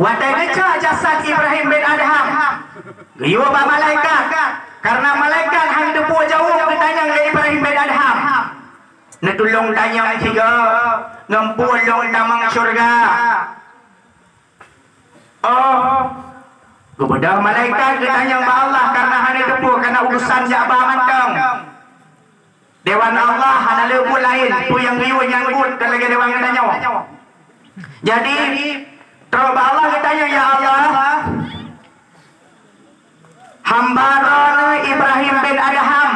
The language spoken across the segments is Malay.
Watai geca jasad Ibrahim bin Adham. Gayuh ba malaikat. Karena malaikat hang depu jauh ditanya ke Ibrahim bin Adham. Natulong tanya tiga ngempulong damang syurga. Oh, kepada malaikat ditanya ke Allah karena hanya depu karena urusan jabah mantang. Dewan Allah hana lebu lain pu yang riu nyanggut ke lagi dewan kita nyawa. Jadi terus Allah ditanya, ya Allah, hamba Ibrahim bin Adham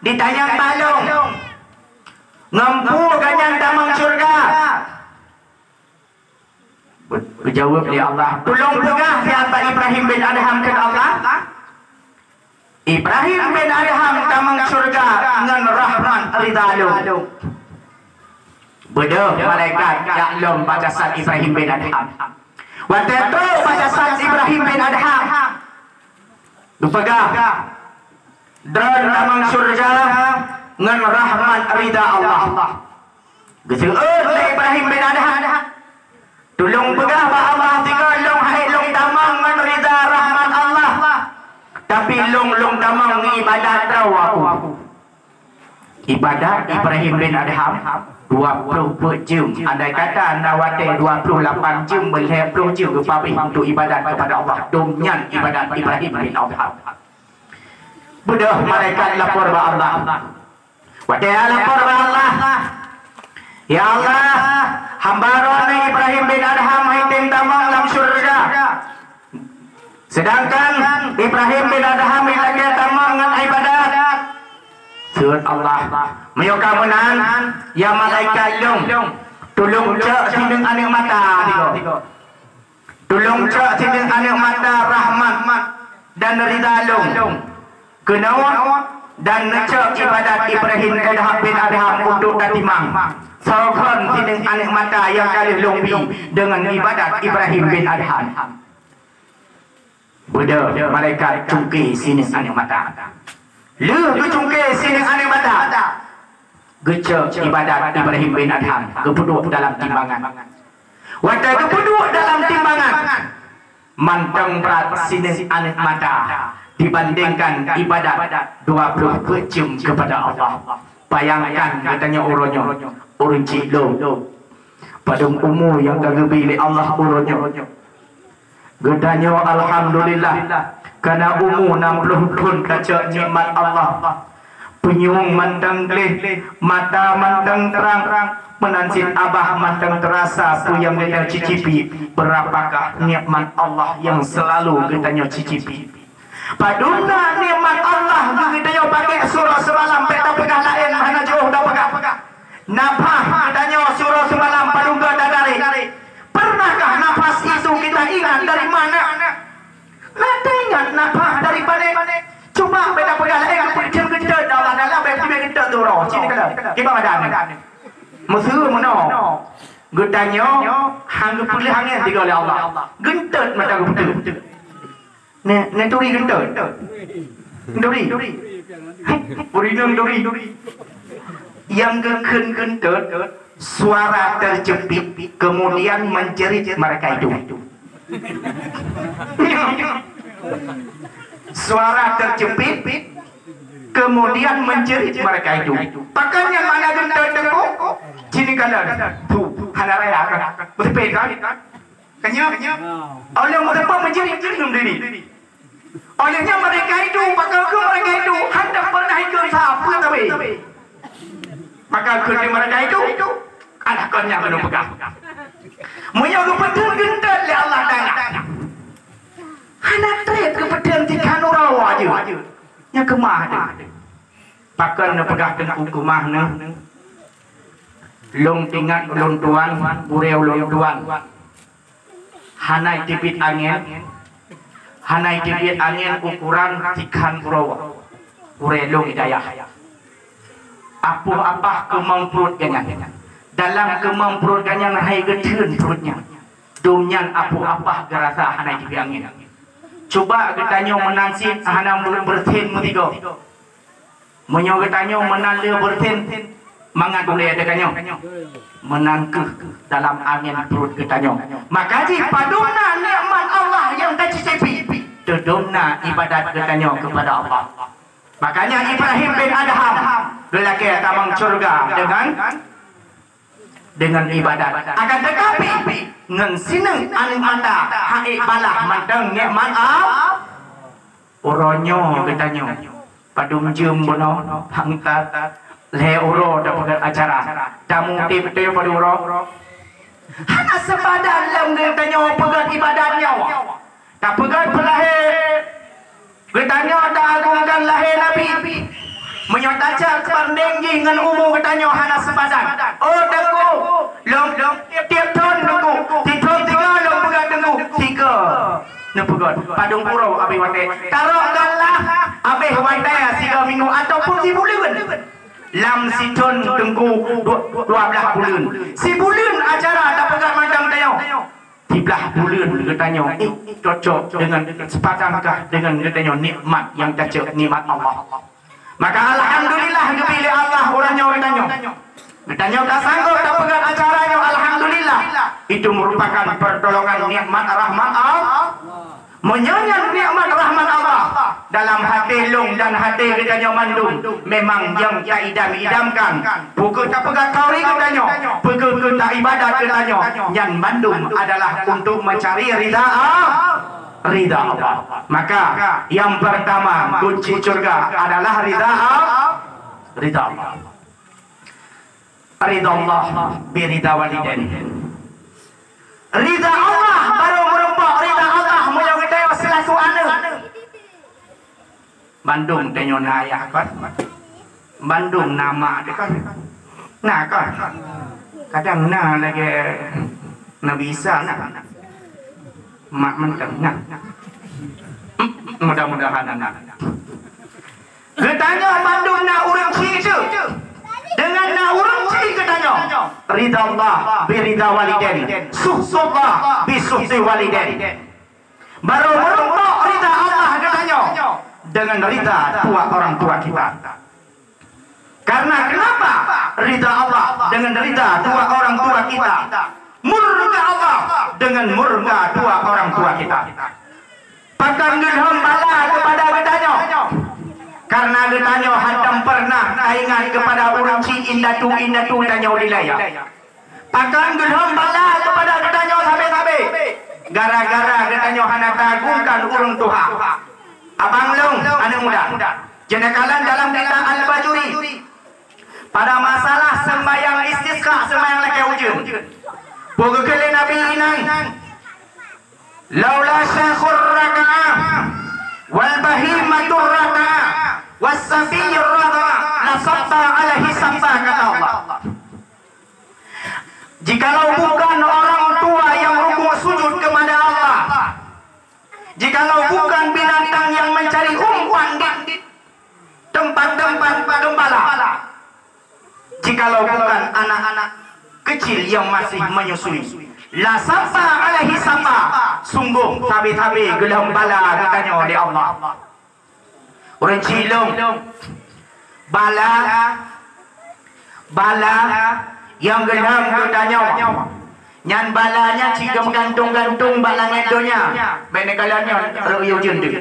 ditanya balong ngempu ganyang damang syurga. Berjawab dia Allah, tolong pegah siapa Ibrahim bin Adham ke Allah. Ibrahim bin Adham damang syurga dengan rahman ridalum. Bedah malaikat yaklum pada saat Ibrahim bin Adham. Waktu itu pada saat Ibrahim bin Adham dipegah dan damang syurga dengan rahman rida Allah. Geseut Ibrahim bin Adham tolong pegah ba Allah tiga long hai long damang dengan rida rahman Allah. Tapi long damang ibadat tahu aku. Ibadat Ibrahim bin Adham 20 jam. Andai kata anda watai 28 jam melihat 10 jam kepabi untuk ibadat kepada Allah. Domnyan ibadat Ibrahim bin Adham. Bedah malaikat lapor ba Allah. Watai lapor ba Allah. Ya Allah, hamba Ibrahim bin Adham haitin tamang lam syurga. Sedangkan Ibrahim bin Adham lagi tamang dengan ibadat. Surat Allah Mayoka menan ya malaikat long tolong cek sindeng anak mata tiga. Tolong cek sindeng anak mata rahmat dan rida long kenawan dan cek ibadat Ibrahim bin Adham untuk tatimang. Sahabat sindeng anak mata yang kali lombi dengan ibadat Ibrahim bin Adham. Budak malaikat cungki sindeng anak mata. Lu cungki sindeng anak mata. Gecek ibadat Ibrahim bin Adham kepuduk dalam timbangan. Waktu kepuduk dalam timbangan mantang berat sindeng anak mata dibandingkan ibadat 20 jam kepada Allah. Bayangkan katanya orang ciklo pada umur yang kagak pilih Allah urutnya. Gedanya alhamdulillah karena umur 60 pun kaca nikmat Allah. Penyung mantang gelih, mata mantang terang, menansin abah mantang terasa pu yang kita cicipi. Berapakah nikmat Allah yang selalu kita cicipi. Paduna nikmat Allah kita pakai surah semalam peta pegah lain mana jauh dah pegah. Nafas kita surah semalam padungga dadari. Pernahkah nafas itu kita ingat dari mana? Nada ingat nafas dari mana? Coba peta pegah lain pun kita dalam kita tu roh sini kada. Kita ada. Musuh mana? Gutanya hang pulih hangnya tiga oleh Allah. Gentet mata betul. Nek duri gentet. Duri. Duri. Yang gentet suara terjepit kemudian menjerit mereka itu. Suara terjepit kemudian menjerit mereka itu. Takkan yang mana gentet tengok sini kada. Tu hanaraya kan. Betul kan? Kenyap. Oleh mereka menjerit diri. Olehnya mereka itu bakal ke mereka itu hendak pernah ikut siapa tapi maka ke mereka itu anaknya belum pegang. Moyo kepedan gendet le Allah tanya. Anak trek kepedan di kanurau aja. Nya kemah de. Pakan pegang dengan hukumah ne. Long tingat long tuan, bureu long tuan. Hanai tipit angin. Hanai tipit angin ukuran tikan purawa. Urelong hidayah. Apa kemampuannya dalam kemampuannya hai gedun perutnya domnyan apa gerasa hanai tipit angin. Coba ketanya menansi hana berten mutigo. Menyo ketanya menale berten mangat boleh ada kanyo menangkeh dalam angin perut ketanyo. Maka ji padumna nikmat Allah yang tercicipi tedumna ibadat ketanyo kepada Allah. Makanya Ibrahim bin Adham lelaki tamang surga dengan ibadat. Akan tetapi ngen sineng anu mata hai balah mandang nikmat uronyo ketanyo padum jem bono hangtat le uro dapat acara tamu tip tip pada uro hana sepadan lam ketanyo pegat ibadatnya tak pegat pelahe ketanyo tak agungkan lahir Nabi menyotaca kepandeng dengan umum ketanyo hana sepadan. Oh tengku long tiap tahun tengku tiap tiga long pegat tengku tiga nepegat padung puro abi wate tarokanlah abi wate tiga minggu ataupun si bulan lam siton tengku 12 bulan si bulan acara tak pegat macam tayo 13 bulan ketanyo cocok dengan sepadankah dengan ketanyo nikmat yang cocok nikmat Allah. Maka alhamdulillah kepilih Allah orangnya ketanyo tak sanggup tak pegat acaranya alhamdulillah itu merupakan pertolongan nikmat rahmat Allah. Menyanyikan nikmat rahmat Allah dalam hati long dan hati ketanyo mandum memang yang tak idam-idamkan bukan tak pegat kauri ketanyo bukan tak ibadat ketanyo yang mandum adalah untuk mencari ridha Allah. Maka yang pertama kunci surga adalah ridha Allah. Ridha Allah birida walidain. Ridha Allah baru merupakan ridha Allah menyawitaya selasu anak. Bandung tenyo naya kan. Bandung nama kan. Nah kan. Kadang na lagi na bisa na. Mak menteng nah. Mudah-mudahan anak. Ketanyo Bandung na urang itu dengan na urang ketanyo ridha Allah birida walidain suhsullah bisuhti walidain baru merumpok ridha Allah ketanyo dengan ridha orang tua kita. Karena kenapa ridha Allah dengan ridha orang tua kita, murka Allah dengan murka orang tua kita. Pakan gelham bala kepada ketanyo karena ketanyo hantam pernah ingat kepada orang ci indatu tanyo wilayah. Pakan gelham bala kepada ketanyo sabe-sabe gara-gara ketanyo hana tagungkan urang tuha. Abang long anak muda jenakalan dalam kitab Al-Bajuri pada masalah sembahyang istisqa sembahyang laki ujung pokoknya Nabi inang laula syakhur raka'ah wal bahimatur raka'ah was safiyur raka'ah la sabta alaihi sabta kata Allah. Jikalau bukan orang tua yang rukuk sujud kepada Allah, jikalau bukan binatang yang mencari umpan di tempat-tempat gembala, jikalau bukan anak-anak kecil yang masih menyusui, la sabta alaihi sabta, sungguh tabi-tabi gelam bala katanya oleh Allah. Orang cilung bala yang gelam katanya nyan balanya jika menggantung-gantung balangan donya benekalannya reu jendu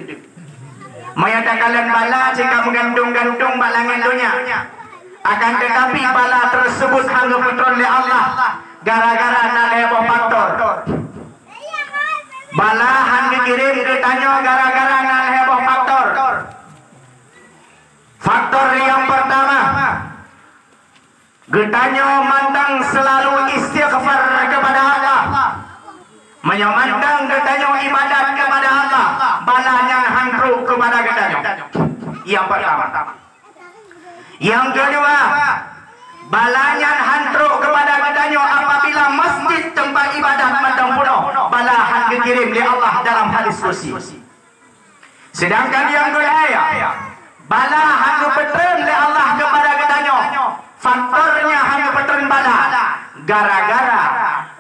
mayatakalan bala jika menggantung-gantung balangan donya akan tetapi bala tersebut hangga putra oleh Allah gara-gara nalebo faktor bala hangga kirim ditanya gara-gara nalebo faktor yang pertama getanyo mandang selalu istighfar kepada Allah, menyamandang getanyo ibadat kepada Allah, balanya hantruk kepada getanyo. Yang pertama. Yang kedua, balanya hantruk kepada getanyo apabila masjid tempat ibadat mandang penuh, balahan dikirim oleh Allah dalam hadis kursi. Sedangkan yang kedua, balahan dipetren oleh Allah kepada getanyo. Faktornya hanya petern bala gara-gara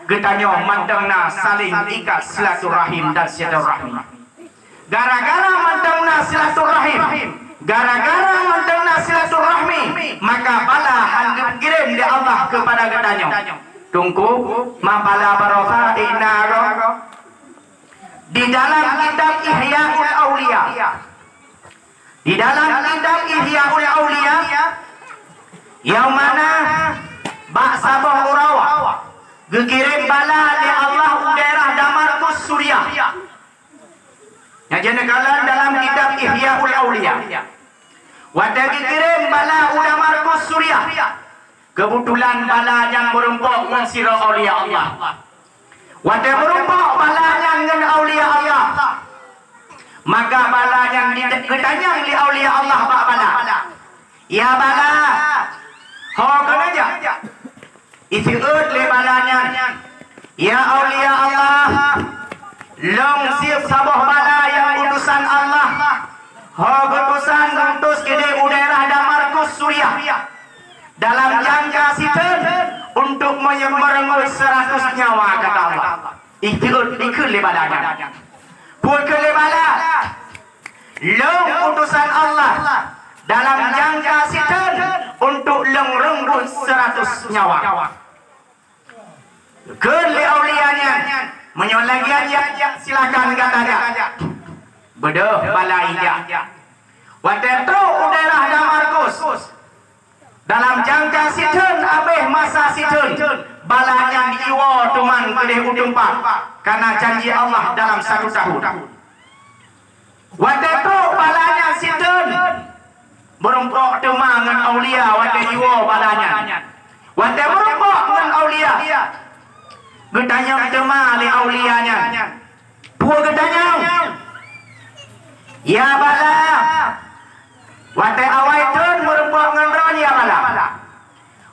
getanyo mandangna saling ikat silaturahim dan silaturahmi. Gara-gara mandangna silaturahim, gara-gara mandangna silaturahmi, maka bala hanggap kirim di Allah kepada katanya. Tunggu, mapala barokah inaro di dalam kitab Ihya'ul Auliya. Di dalam kitab Ihya'ul Auliya yang mana Baksa Urawa gekirim bala di Allah daerah Damaskus Suriah. Yang jenekalan dalam kitab Ihya'ul Auliya. Wada gekirim bala Damaskus Suriah. Kebetulan bala yang merumpok mensira aulia Allah. Wada merumpok bala yang dengan aulia Allah. Maka bala yang ditanya oleh aulia Allah bak bala. Ya bala, ho kenaja. Isi le balanya. Ya aulia Allah, long siap sabah bala yang utusan Allah. Ho utusan utus ke daerah Damaskus Suriah. Dalam jangka sitan untuk menyemberenggut 100 nyawa kata Allah. Ikut le balanya. Pun ke le bala. Long utusan Allah dalam jangka sitan untuk lengrenggut 100 nyawa. Ke le aulianya menyolagian silakan katanya. Bedah bala ija. Watetro daerah Damaskus. Dalam jangka sitan abeh masa sitan balanya diiwa tuman kedeh utumpak karena janji Allah dalam 1 tahun. Watetro balanya sitan berumpok tuman dengan aulia watet diiwa balanya. Watet berumpok dengan aulia. Getanya tuman oleh aulianya. Puan getanya. Ya bala. Watai awai tun merumpok dengan rani ya bala.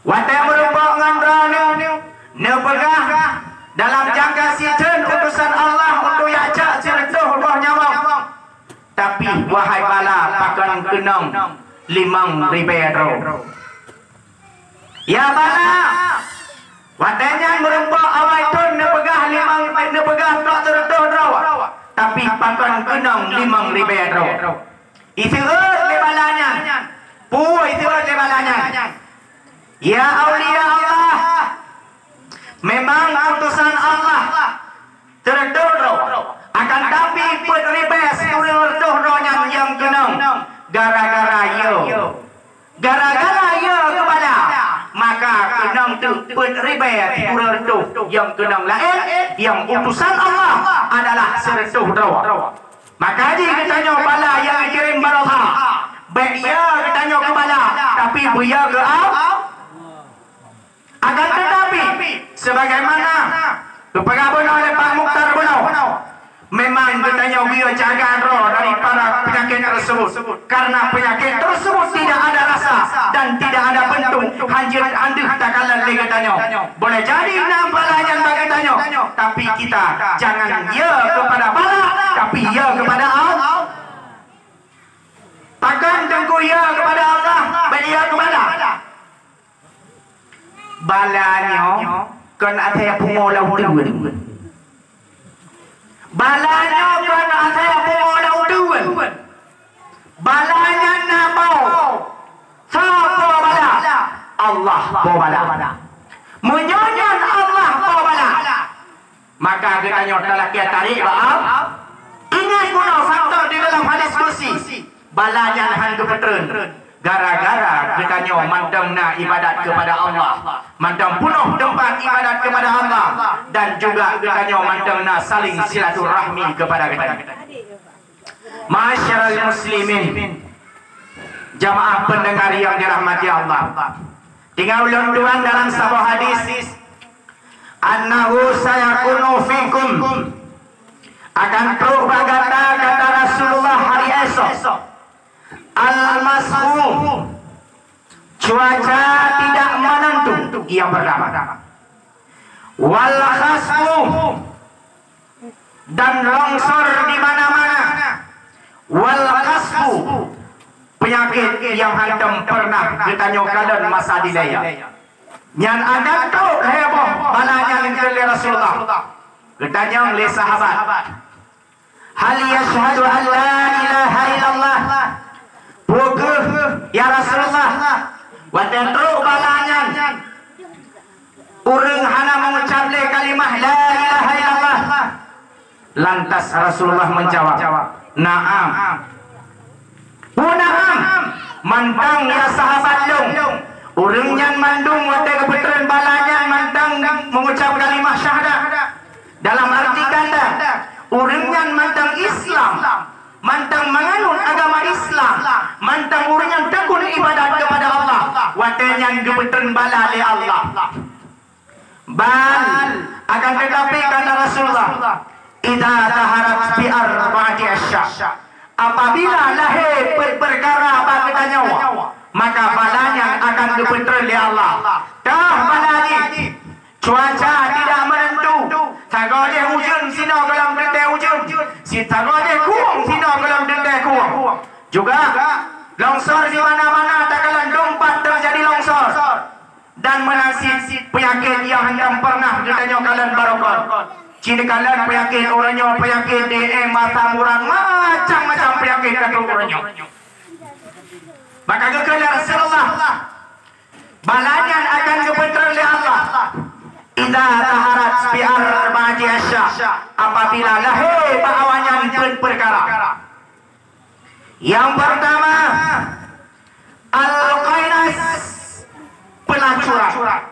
Watai merumpok dengan rani nepegah dalam jangka sitan utusan Allah untuk yacak siretuh roh nyawa. Tapi wahai bala pakan kenang 5.000 ro. Ya bala. Watainya merumpok awai tun nepegah tak siretuh ro. Tapi pakan kenang 5.000 ro. Itu le balanya. Itu le balanya. Ya aulia Allah. Memang utusan Allah terdoro. Akan tapi peneribes terdoronya yang kenang. Gara-gara yo. Gara-gara yo kepada. Maka kenang tu peneribes terdoro yang kenang lain. Yang utusan Allah adalah terdoro. Maka dia ditanya bala yang kirim barokah. Baik ia ditanya ke bala, tapi buya ke akan tetapi sebagaimana kepengabuan oleh Pak Mukhtar Bunau, memang ditanya buya jaga roh daripada penyakit tersebut. Karena penyakit tersebut tidak ada rasa dan tidak ada bentuk. Hanjir anduh tak kalah lagi tanya. Boleh jadi enam bala yang bagi tanya, tapi kita jangan ya kepada bala, tapi ya kepada Allah. Takkan tengku ya kepada Allah, baik ya kepada balanya kan ada pengolah duit. Balanya kan ada pengolah duit. Balanya nabau. Siapa bala? Allah bala. Menyonyon Allah bala. Maka kita telah kita tarik baal. Ingat guna faktor di dalam hadis kursi. Balanya han kepetren. Gara-gara kita mandang na ibadat kepada Allah. Mandang penuh tempat ibadat kepada Allah. Dan juga kita mandang na saling silaturahmi kepada kita. Masyarul muslimin, jamaah pendengar yang dirahmati Allah. Tinggal ulun dalam sebuah hadis. Annahu sayakunu fikum, akan berbagata kata Rasulullah hari esok. Al-mas'um, cuaca tidak menentu yang pertama. Wal khasfu, dan longsor di mana-mana. Wal khasfu, penyakit yang hantam pernah ditanya keadaan masa dilaya. Yang ada tu heboh balanya oleh Rasulullah. Ditanya oleh sahabat. Hal yashhadu an la ilaha illallah. Pukul ya Rasulullah watan teruk balanyan urang hana mengucap kalimah la ilaha illallah. Lantas Rasulullah menjawab, na'am. Na'am. Mantang ya sahabat long. Urang nyan mandung wate kebetulan balanyan mantang mengucap kalimah syahadat. Dalam arti kata, urang nyan mantang Islam, mantang menganut agama Islam, mantang urang nyan tekun ibadat kepada Allah. Wate nyan kebetulan bala li Allah. Bal akan tetapi kata Rasulullah, idza taharat bi arba'ati asya, apabila lahir perkara bagi nyawa, maka balanya akan dibetul oleh Allah. Dah balani cuaca tidak menentu, tagade hujan sino dalam dete hujan, si tagade kuang sino dalam dete kuang. Juga longsor di mana-mana tagalan dompat terjadi longsor dan menasib penyakit yang hendak pernah ditanya kalian barokah. Cini kalian penyakit orangnya, penyakit DM, mata murang, macam-macam penyakit kata orangnya. Maka kekala Rasulullah, balanya akan kebetulan oleh Allah. Idza taharat bi arba'ati asya, apabila lahir bawanya perkara. Yang pertama, al-qainas, pelacuran.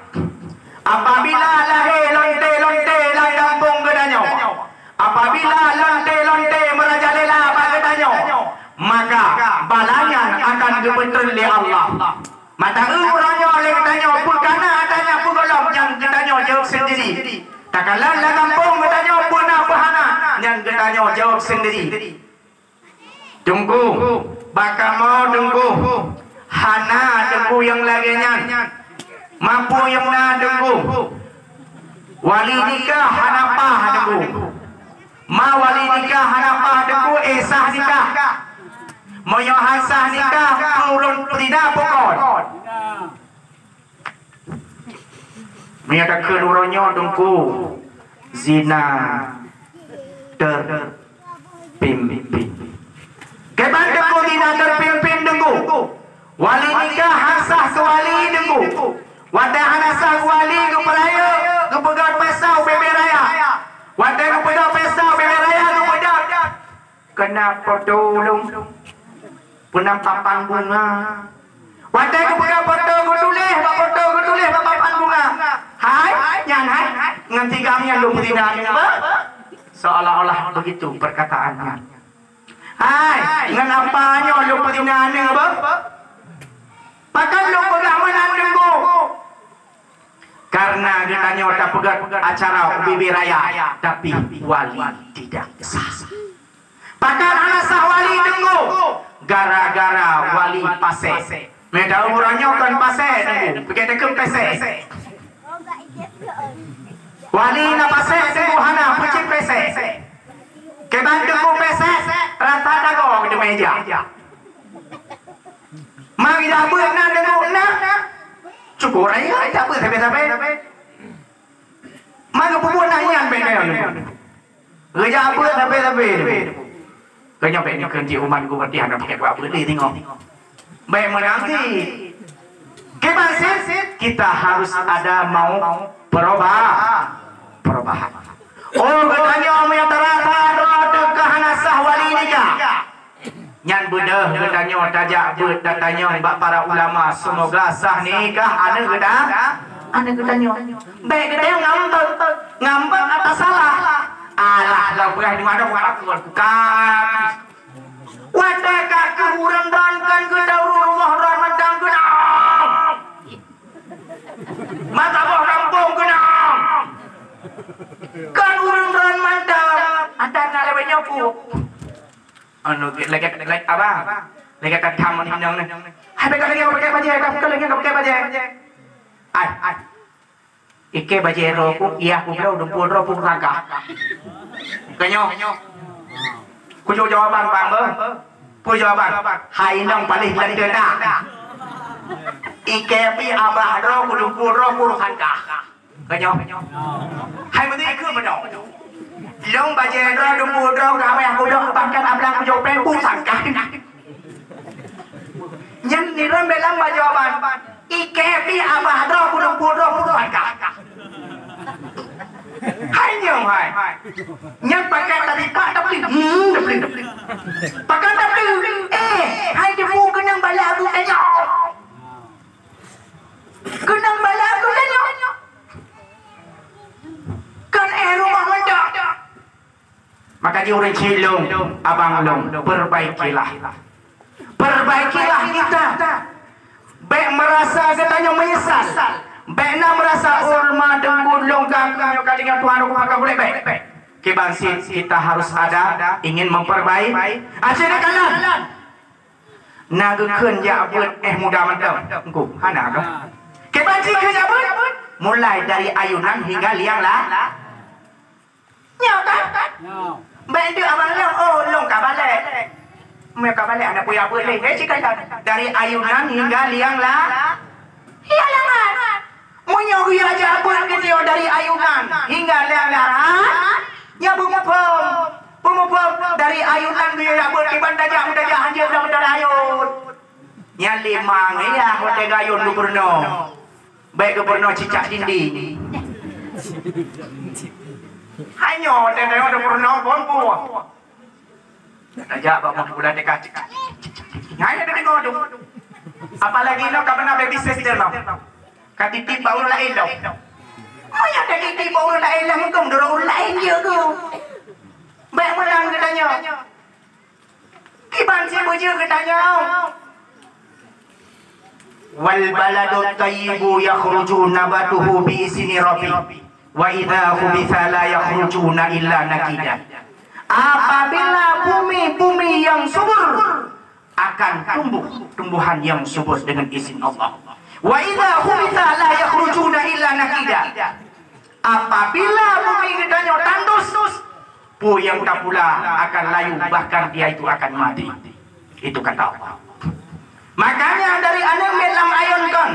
Apabila lahir lonte-lonte lang kampung gedanyo, apabila lonte-lonte merajalela bagedanyo, maka balanya akan dibetul oleh Allah. Mata urangnya oleh gedanyo pun kana adanya pun golong yang gedanyo jawab sendiri. Takalan lah kampung gedanyo pun apa hana yang gedanyo jawab sendiri. Tunggu, bakal mau tunggu. Hana tunggu yang laginya. Mampu yang nak tunggu. Wali nikah hanapah tunggu. Ma wali nikah hanapah tunggu esah nikah. Moyo hasah nikah turun tidak pokok. Menyatakan uronyo tunggu zina terpimpin. Keban tunggu zina terpimpin tunggu. Wali nikah hasah sewali tunggu. Wadah hanasah wali kepelaya kepegat pesau bebe raya. Wadah kepegat pesau bebe raya kepegat. Kenapa tolong penampakan bunga. Wadah kepegat foto ketulis, foto ketulis papan bunga. Hai, yang hai, nganti kami yang lu tidak apa? Seolah-olah begitu perkataannya. Hai, nganapanya lu tidak apa? Pakan lu pegang menandung. Karena ditanya tak pegat acara bibi raya, tapi wali tidak sah. Bahkan anak sah wali tunggu, gara-gara wali pase. Mereka orangnya kan pase, begitu ke pase. Wali na pase tunggu hana pucik pase. Keban tunggu pase, rata dago di meja. Mari dapur nak tunggu nak. Cukup raya, tak apa sampai-sampai. Mana pun nanya benda ni. Kerja apa sampai-sampai. Kerja apa ni kerja umat ku berarti hendak pakai apa ni tengok. Baik menanti. Kemasih kita harus ada mau perubahan. Oh katanya menyatakan ada kehanasah wali nikah. Nyan bedah gedanya tajak bet datanya bak para ulama semoga sah nikah ada gedanya baik gedanya ngambek atas salah alah lau belah di mana orang keluar bukan wadah kaki urang dan kan gedau rumah ramadhan gedang mata boh kampung gedang kan urang dan mandang ada nalai nyopu anu lagi apa? Lagi tak tamu ni nang. Hai lagi pakai baju, lagi pakai baju. Ai. Ike baju roku, iya aku kira udah puluh roku rangka. Kenyo. Kujo jawaban bang ber. Pu jawaban. Hai nang paling lande dah. Ike pi abah roku udah puluh roku rangka. Kenyo. Hai mesti ikut bedong. Long baje ro dumbu ro gawe aku dok pangkat ablang jo pen pung sangkan. Yang niram dalam jawaban. IKP abah dro puluh kakak. Hanya hai. Yang pakai tadi pak tapi pakai tapi hai demu kenang bala aku tanya. Kenang bala aku tanya. Kan rumah mendak. Maka dia orang cilung, abang long, perbaikilah kita. Baik merasa katanya menyesal. Baik nak merasa ulma dengkulung kakaknya kalinya Tuhan aku maka boleh baik. Kebangsit kita harus ada ingin memperbaiki. Asyik kanan. Nagekeun ya abut mudah mantap. Engkau hana ke? Kebangsit ke abut. Mulai dari ayunan hingga liang lah. Nyaw kan? Baik dia abang long kabale. Mereka balik anak punya boleh. Dari ayunan hingga liang lah. Ya langan. Munyogi aja abang gitu dari ayunan hingga liang lah. Ya pemupom dari ayunan dia abang kiban dajah anjir dalam ayun. Ya limang ya hotel gayun gubernur. Baik gubernur cicak dinding. Hanya hotel gubernur pompu. Raja bapak bulan dekat. Hanya dari ngodo. Apalagi no kapan baby sister no. Katitip baru lain dong. Maya katitip baru lain lah mungkin dorong lain je tu. Baik menang katanya. Kiban si bujur katanya. Wal baladu tayyibu yakhruju nabatuhu bi isni rabbi. Wa idza khubitha la yakhrujuna illa nakidan. Apabila bumi yang subur akan tumbuhan yang subur dengan izin Allah. Wa idza khubitha la yakhrujuna illa nakida. Apabila bumi gedanya tandus, yang tak pula akan layu, bahkan dia itu akan mati. Itu kata Allah. Makanya dari anak dalam ayun kan,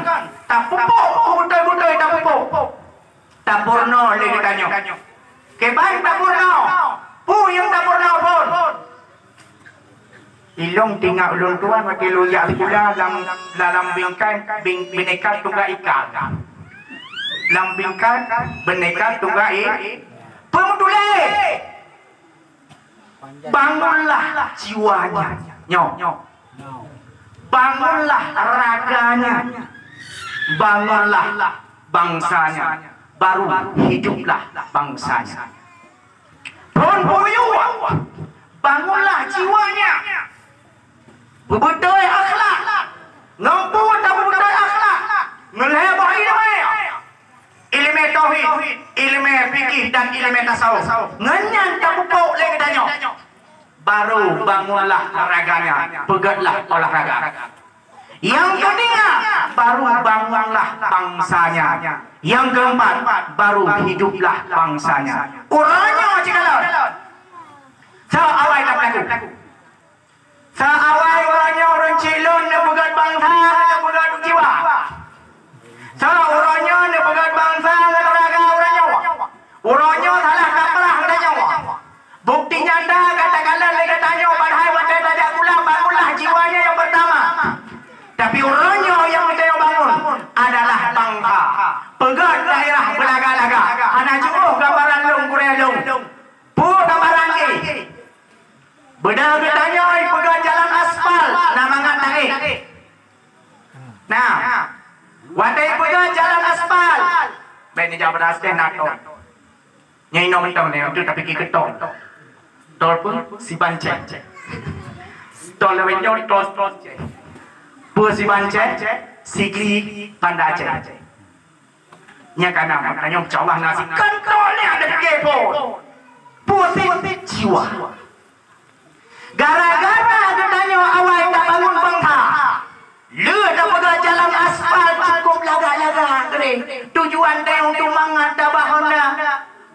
tak pupuk, betul-betul tak pupuk. Tak purno lagi tanya. Kebaik tak purno. Yang tak purno pun. Ilong tinggal ulun tua maki luyak pula dalam bingkai bineka tunggal ika. Dalam bingkai bineka tunggal pemudule. Bangunlah jiwanya. Bangunlah raganya. Bangunlah bangsanya. Baru hiduplah bangsanya. Bangunlah jiwanya. Berbudaya akhlak. Nampu tak berbudaya akhlak. Melebah ilmu. Ilmu tauhid, ilmu fikih dan ilmu tasawuf. Ngenyan tak pupuk lagi tanya. Baru bangunlah raganya. Pegatlah olahraga. Yang ketiga, baru bangunlah bangsanya. Yang keempat, baru hiduplah bangsanya. Uranya cikalau. Seawai tak berlaku. Seawai orangnya orang cilon yang pegat bangsa, yang pegat jiwa. Seorangnya yang pegat bangsa, yang raga orangnya. Orangnya salah kaprah katanya. Bukti nyata katakanlah lagi tanya padahal wadah tajak pula bangunlah jiwanya yang pertama. Tapi orangnya yang kita bangun adalah bangsa. Pegat daerah belaga-laga. Anak cukup gambaran long Korea long. Pun gambaran ni. Benar bertanya pegat jalan aspal nama ngat tarik. Nah, wadah pegat jalan aspal. Beni jawab asden nato. Nyai nom tong ni tu tapi kiketong. Tol pun si bancek. Tol lewat nyor tol. Pur si bancek, sikli pandace. Nya kana makanya coba nasi kentolnya ada kepo. Putih jiwa. Gara-gara katanya awal tak bangun bangsa. Lu dah pegang jalan aspal cukup laga-laga kering. Tujuan dia untuk mangat dabah Honda.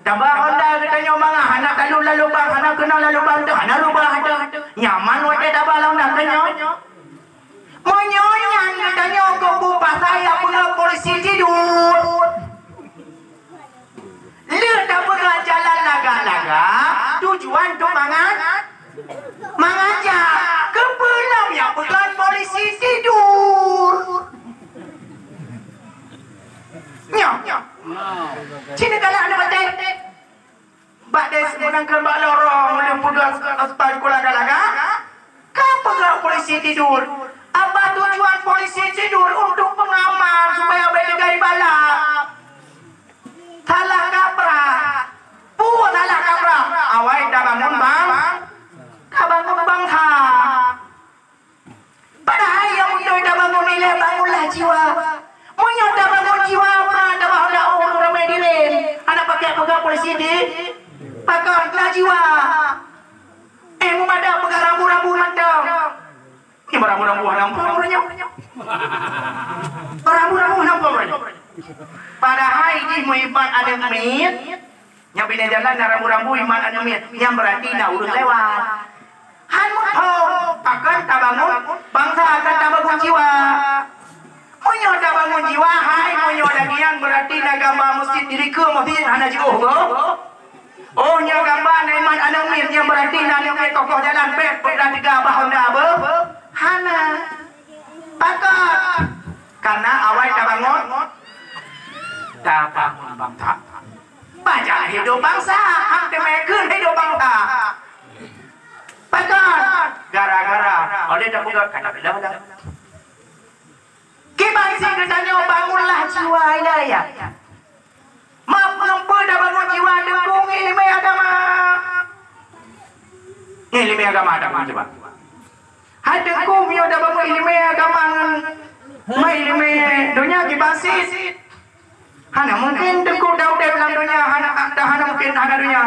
Dabah Honda katanya mangah anak kalau lalu bang, anak kenal lalu bang tu, anak lupa ada. Nyaman wae dabah Honda katanya. Monyonya katanya kau bupa saya pegang polisi tidur. Lu dah pegang jalan laga-laga. Tujuan tu mangat. Mengajak ke pelam yang pegang polisi tidur. tidur. Apa tujuan polisi tidur? Untuk pengaman supaya berdegai balap. Salah kaprah. Salah kaprah. Awai dah bangun bang. Dah bangun bang ha. Padahal yang untuk dah bangun nilai bangunlah jiwa. Munyo dah bangun jiwa pernah dah bahagia orang ramai diren. Anak pakai pegang polisi di. Pakailah jiwa. Memada pegang rambu-rambu mandang. Ini rambu-rambu nampak orangnya. Rambu-rambu nampak orangnya. Padahal ini muiban ada mit. Yang bila jalan na rambu-rambu iman ada mit. Yang berarti nak urus lewat. Han muthong akan tabangun bangsa akan tabangun jiwa. Munyo tabangun jiwa hai munyo dagian berarti agama masjid diri ke masjid hana jigo. Oh nya gambar iman ada mit yang berarti nak mit tokoh jalan pet berarti gabah honda be. Hana pakat karena awal tabangun bangsa baca hidup bangsa hampir mekun hidup bangsa pakat gara-gara oleh dah buka kata bela-bela kibansi katanya bangunlah jiwa hidayah mampu dah bangun jiwa dukung ilmu agama coba ada kum yang dah bangun ilmu agama ilmu dunia kibansi hana mungkin dekuk dah dalam dunia hana mungkin hana dunia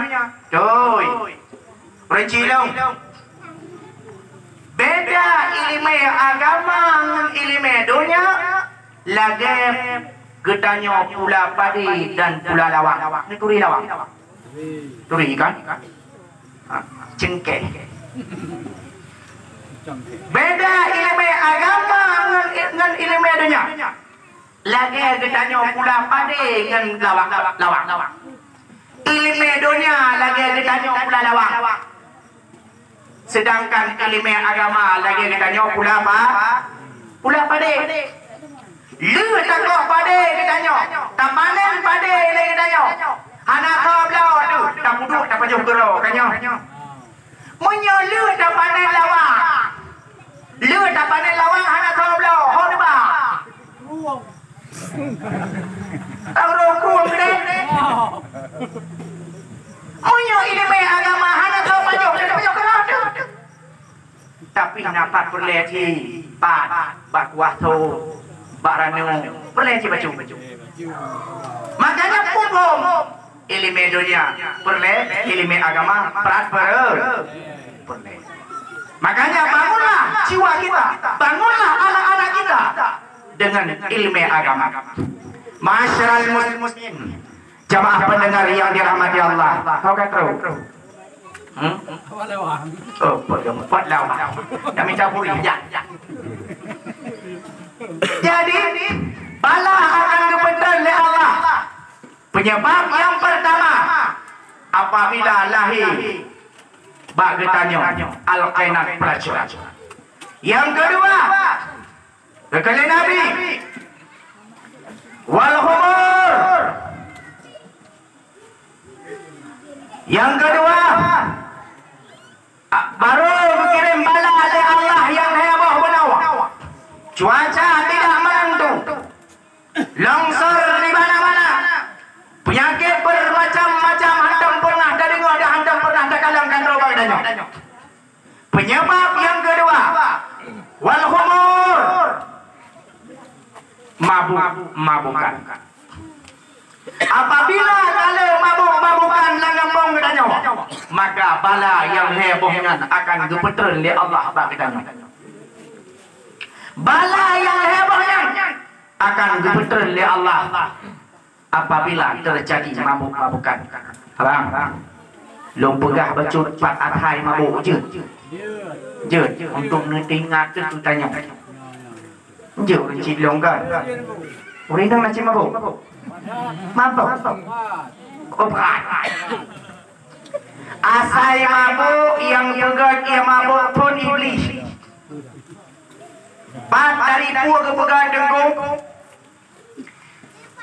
doi rinci dong beda ilmu agama dengan ilmu dunia lagi getanya pula padi dan pula lawang ini turi lawang turi ikan cengkeh beda ilmu agama dengan ilmu dunia lagi getanya pula padi dengan lawang ilmu dunia lagi getanya pula lawang sedangkan ilmu agama lagi getanya pula apa pula padi lu takut padi getanya tak panen padi lagi getanya anak kau belau tu tak puduk tak pajuh gero kanyo munyo lu tak panen lawang lu tak panen lawang anak kau belau ho ba Orang kuat deh. Munyo ilmu agama hana kau pajuh kerana tapi dapat perleti bak wato baranu perleti baju makanya hukum ilmu dunia perleti ilmu agama perat perleti makanya bangunlah jiwa kita bangunlah anak-anak kita dengan ilmu agama. Masyarul muslimin, jamaah pendengar yang dirahmati Allah. Kau kata oh, buat lawang. Dah minta puri. Jadi bala akan dibentar oleh Allah. Penyebab yang pertama apabila lahir bagetanya al-qainat pelajaran. Yang kedua kekalian Nabi wal humur. Yang kedua baru kirim bala oleh Allah yang heboh benawa. Cuaca tidak menentu, longsor di mana-mana, penyakit bermacam-macam, hantam pernah dah dengar, dah hantam pernah dah kalang kantor bagdanya. Penyebab yang kedua wal humur, mabukan. Apabila kalau mabuk-mabukan langgam katanya, maka bala yang hebohnya akan dipetrol oleh Allah katanya. Bala yang hebohnya akan dipetrol oleh Allah apabila terjadi mabuk-mabukan. Abang, long pegah bacut pat athai mabuk je untuk ngetingat tu tanya. Je cik longgar. Orang dah macam mabuk. Mabuk. Obat. Asal mabuk yang pegat yang mabuk pun iblis. Pat dari buah kepegat dengkung.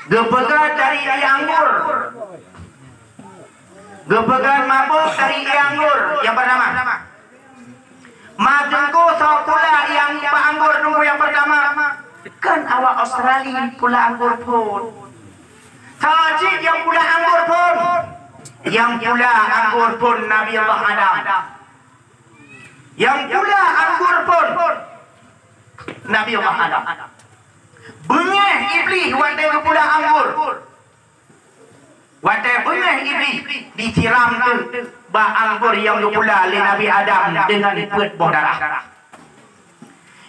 Gepegat dari anggur. Gepegat mabuk dari anggur. Yang pertama. Matengku so pula yang Pak Anggur nunggu yang pertama. Kan awak Australia pula anggur pun. Tajik yang pula anggur pun. Yang pula anggur pun Nabi Allah Adam. Yang pula anggur pun Nabi Allah Adam. Bengeh iblis wantai pula anggur. Wantai bengeh iblis ditiram tu ba anggur yang pula oleh Nabi Adam dengan pet buah darah.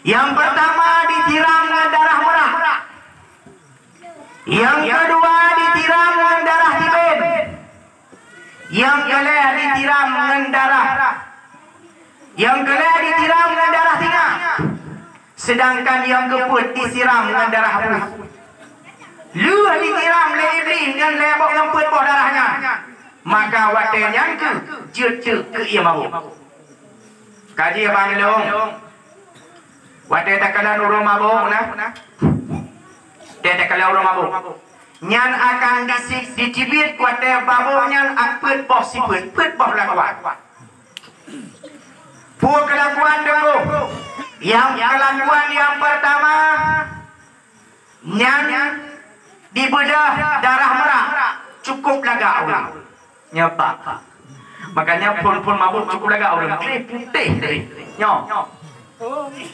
Yang pertama ditiram dengan darah merah. Yang kedua ditiram dengan darah tibin. Yang kedua ditiram dengan darah. Yang kedua ditiram dengan darah singa. Sedangkan yang keempat disiram dengan darah putih. Lu ditiram oleh iblis dengan lebok yang pet buah darahnya. Maka waten yang ke je ke ia mau. Kaji Abang Long. Waten tak kala nurul mabuk nah. Dia tak kala nurul mabuk. Nyan akan dicibit waten babuk nyan pet boh siput, pet boh lakuan. Pur kelakuan dulu. Yang kelakuan yang pertama nyan dibedah darah merah cukup laga orang. Nyepak. Makanya pun mabuk cukup laga orang. Putih deh. Nyo.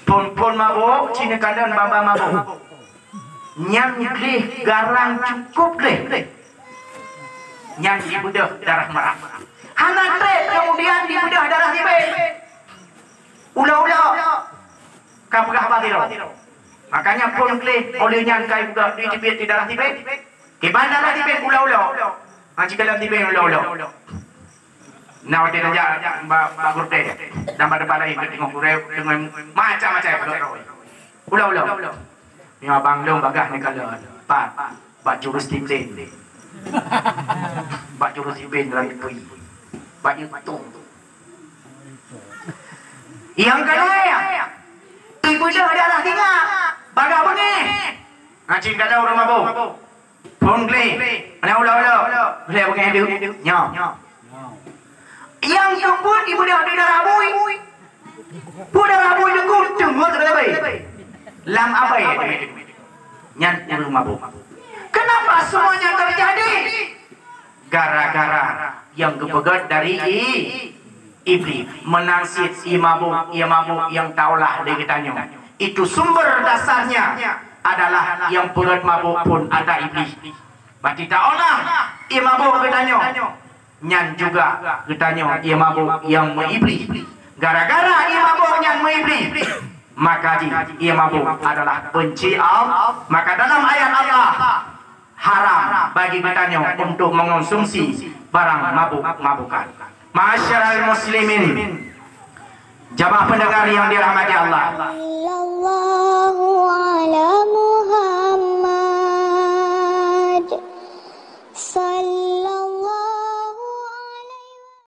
Pun mabuk Cina kandang baba mabuk. Nyang glih garang cukup glih. Nyang dibedah darah merah. Hana trek kemudian dibedah darah tibet. Ula-ula. Kapagah batiro. Makanya pun glih oleh nyang kai buka di tibet di darah tibet. Di bandar tibet ula-ula. Macam dalam tibet ula-ula. Nah, waktu itu aja bagus deh. Dan pada lain tengok dengan macam-macam. Ula-ula. Ni Abang Long bagah ni kalau pak jurus tibet. Pak jurus tibet dalam pui. Pak itu. Yang kedua, ibu dah darah tiga. Bagah bengih. Ngacin kata orang mabuk. Pungli, mana ulah, boleh pakai hidup, nyok. Yang keempat ibu dia ada darah bui, darah bui itu tunggu terlebih. Lam apa ya? Nyan urung mabuk. Kenapa semuanya terjadi? Gara-gara yang kepegat dari iblis menangsit mabuk yang taulah dia tanya. Itu sumber dasarnya. Adalah yang pegat mabuk pun ada iblis. Berarti tak olah ia mabuk ketanya. Nyan juga ketanya ia mabuk yang mengiblis. Gara-gara ia mabuk yang mengiblis, maka ia mabuk adalah benci Allah. Maka dalam ayat Allah haram bagi ketanya untuk mengonsumsi barang mabuk-mabukan. Masyarakat muslimin, jamaah pendengar yang dirahmati Allah.